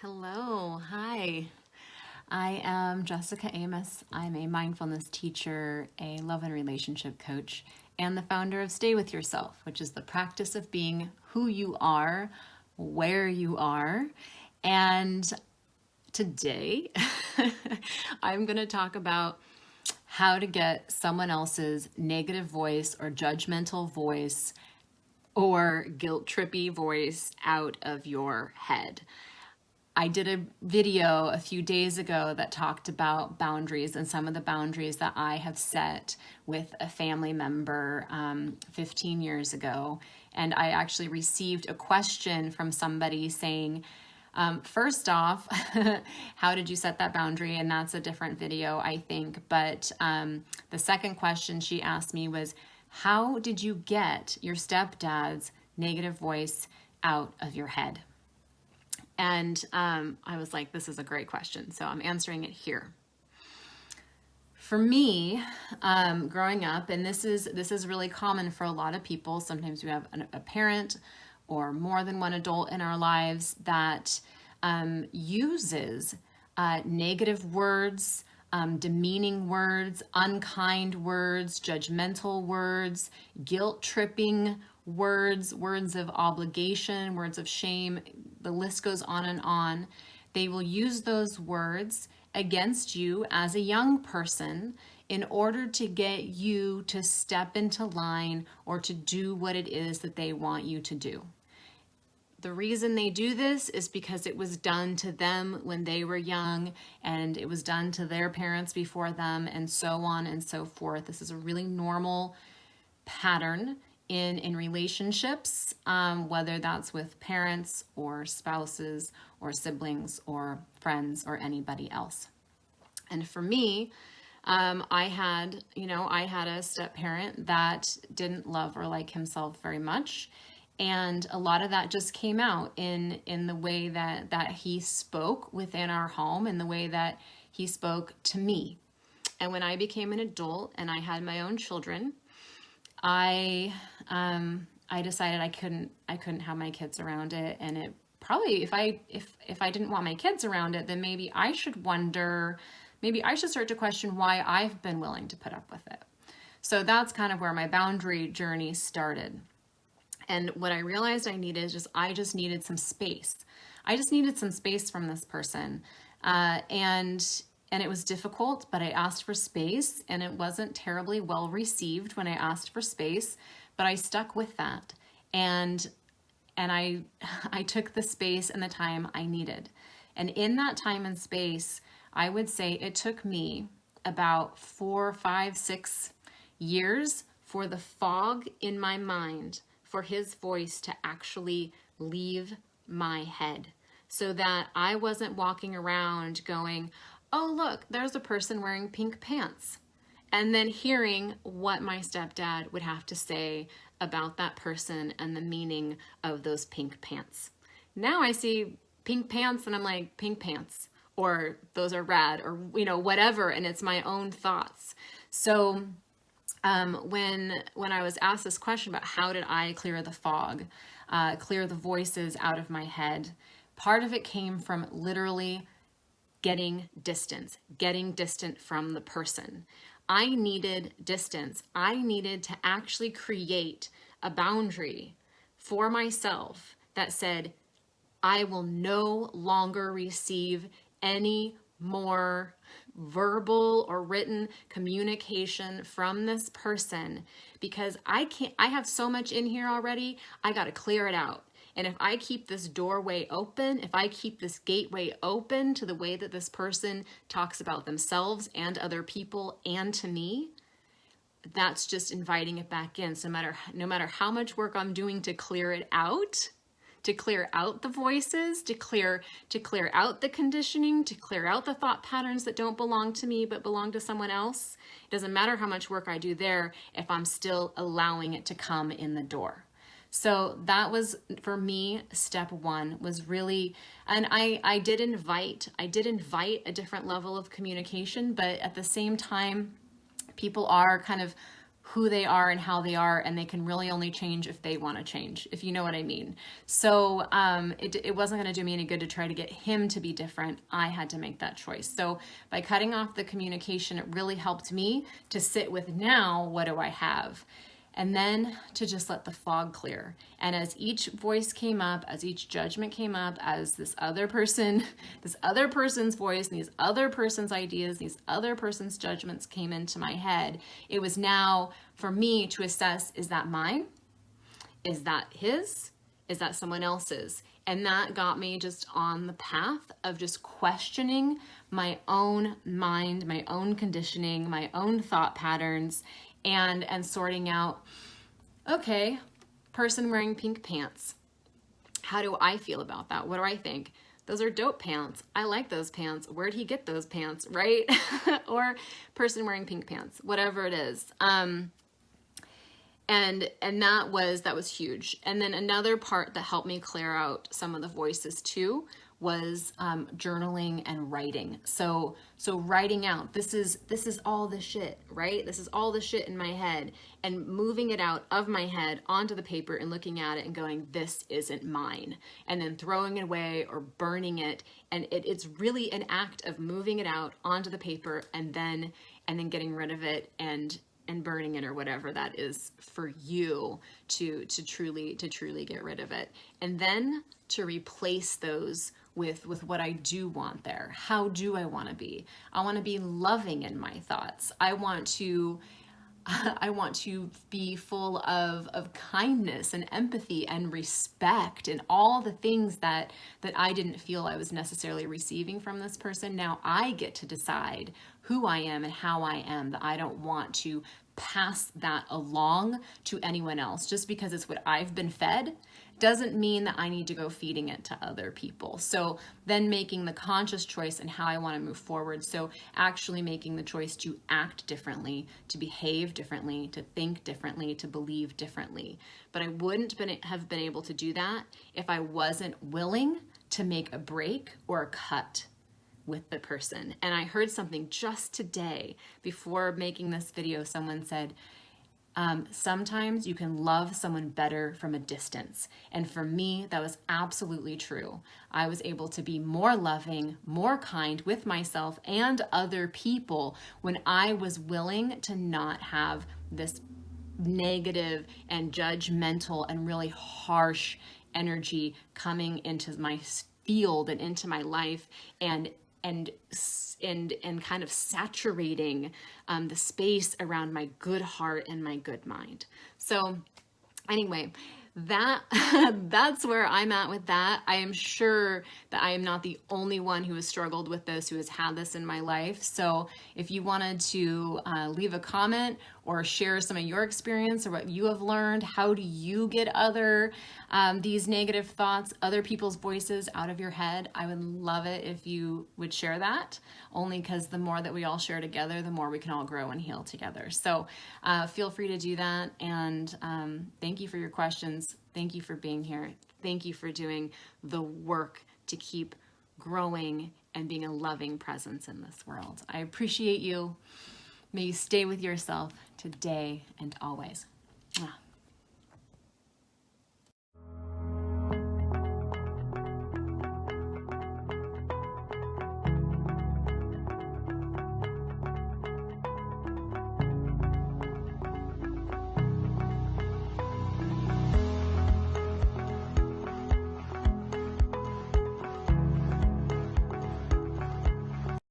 Hello, hi. I am Jessica Amos. I'm a mindfulness teacher, a love and relationship coach, and the founder of Stay With Yourself, which is the practice of being who you are, where you are. And today, I'm going to talk about how to get someone else's negative voice or judgmental voice or guilt trippy voice out of your head. I did a video a few days ago that talked about boundaries and some of the boundaries that I have set with a family member 15 years ago. And I actually received a question from somebody saying, first off, how did you set that boundary? And that's a different video, I think. But the second question she asked me was, how did you get your stepdad's negative voice out of your head? And I was like, this is a great question. So I'm answering it here. For me, growing up, and this is really common for a lot of people. Sometimes we have a parent or more than one adult in our lives that uses negative words, demeaning words, unkind words, judgmental words, guilt tripping words, words of obligation, words of shame. The list goes on and on. They will use those words against you as a young person in order to get you to step into line or to do what it is that they want you to do. The reason they do this is because it was done to them when they were young, and it was done to their parents before them, and so on and so forth. This is a really normal pattern in relationships, whether that's with parents or spouses or siblings or friends or anybody else. And for me, I had a step parent that didn't love or like himself very much. And a lot of that just came out in the way that he spoke within our home and the way that he spoke to me. And when I became an adult and I had my own children, I decided I couldn't have my kids around it. And it probably, if I didn't want my kids around it, then maybe I should start to question why I've been willing to put up with it. So that's kind of where my boundary journey started. And what I realized I needed is I just needed some space. I just needed some space from this person. And it was difficult, but I asked for space, and it wasn't terribly well received when I asked for space, but I stuck with that. And I took the space and the time I needed. And in that time and space, I would say it took me about 4, 5, 6 years for the fog in my mind, for his voice to actually leave my head, so that I wasn't walking around going, oh, look, there's a person wearing pink pants, and then hearing what my stepdad would have to say about that person and the meaning of those pink pants. Now I see pink pants and I'm like, pink pants, or those are rad, or whatever, and it's my own thoughts. So when I was asked this question about how did I clear the fog, clear the voices out of my head, part of it came from literally getting distant from the person. I needed distance. I needed to actually create a boundary for myself that said, I will no longer receive any more verbal or written communication from this person, because I have so much in here already. I got to clear it out. And if I keep this doorway open, if I keep this gateway open to the way that this person talks about themselves and other people and to me, that's just inviting it back in. So no matter how much work I'm doing to clear it out, to clear out the voices, to clear out the conditioning, to clear out the thought patterns that don't belong to me but belong to someone else, it doesn't matter how much work I do there if I'm still allowing it to come in the door. So that was, for me, step one was really, and I did invite a different level of communication, but at the same time, people are kind of who they are and how they are, and they can really only change if they want to change, if you know what I mean. So it wasn't going to do me any good to try to get him to be different. I had to make that choice. So by cutting off the communication, it really helped me to sit with, now what do I have? And then to just let the fog clear. And as each voice came up, as each judgment came up, as this other person's voice and these other person's ideas, these other person's judgments came into my head, it was now for me to assess, is that mine? Is that his? Is that someone else's? And that got me just on the path of just questioning my own mind, my own conditioning, my own thought patterns, and sorting out, okay, person wearing pink pants. How do I feel about that? What do I think? Those are dope pants. I like those pants. Where'd he get those pants, right? Or person wearing pink pants, whatever it is. And that was huge. And then another part that helped me clear out some of the voices too was journaling and writing. So writing out, this is all the shit, right? This is all the shit in my head, and moving it out of my head onto the paper and looking at it and going, this isn't mine, and then throwing it away or burning it. And it's really an act of moving it out onto the paper and then getting rid of it and burning it, or whatever that is for you to truly get rid of it. And then to replace those with what I do want there. How do I want to be? I want to be loving in my thoughts. I want to be full of kindness and empathy and respect and all the things that I didn't feel I was necessarily receiving from this person. Now I get to decide who I am and how I am, that I don't want to pass that along to anyone else. Just because it's what I've been fed doesn't mean that I need to go feeding it to other people. So then making the conscious choice in how I want to move forward. So actually making the choice to act differently, to behave differently, to think differently, to believe differently. But I wouldn't have been able to do that if I wasn't willing to make a break or a cut with the person. And I heard something just today before making this video. Someone said, sometimes you can love someone better from a distance. And for me, that was absolutely true. I was able to be more loving, more kind with myself and other people when I was willing to not have this negative and judgmental and really harsh energy coming into my field and into my life, and kind of saturating the space around my good heart and my good mind. So anyway, that's where I'm at with that. I am sure that I am not the only one who has struggled with this, who has had this in my life. So if you wanted to leave a comment or share some of your experience or what you have learned, how do you get these negative thoughts, other people's voices out of your head, I would love it if you would share that, only because the more that we all share together, the more we can all grow and heal together. So feel free to do that. And thank you for your questions. Thank you for being here. Thank you for doing the work to keep growing and being a loving presence in this world. I appreciate you. May you stay with yourself today and always. Mwah.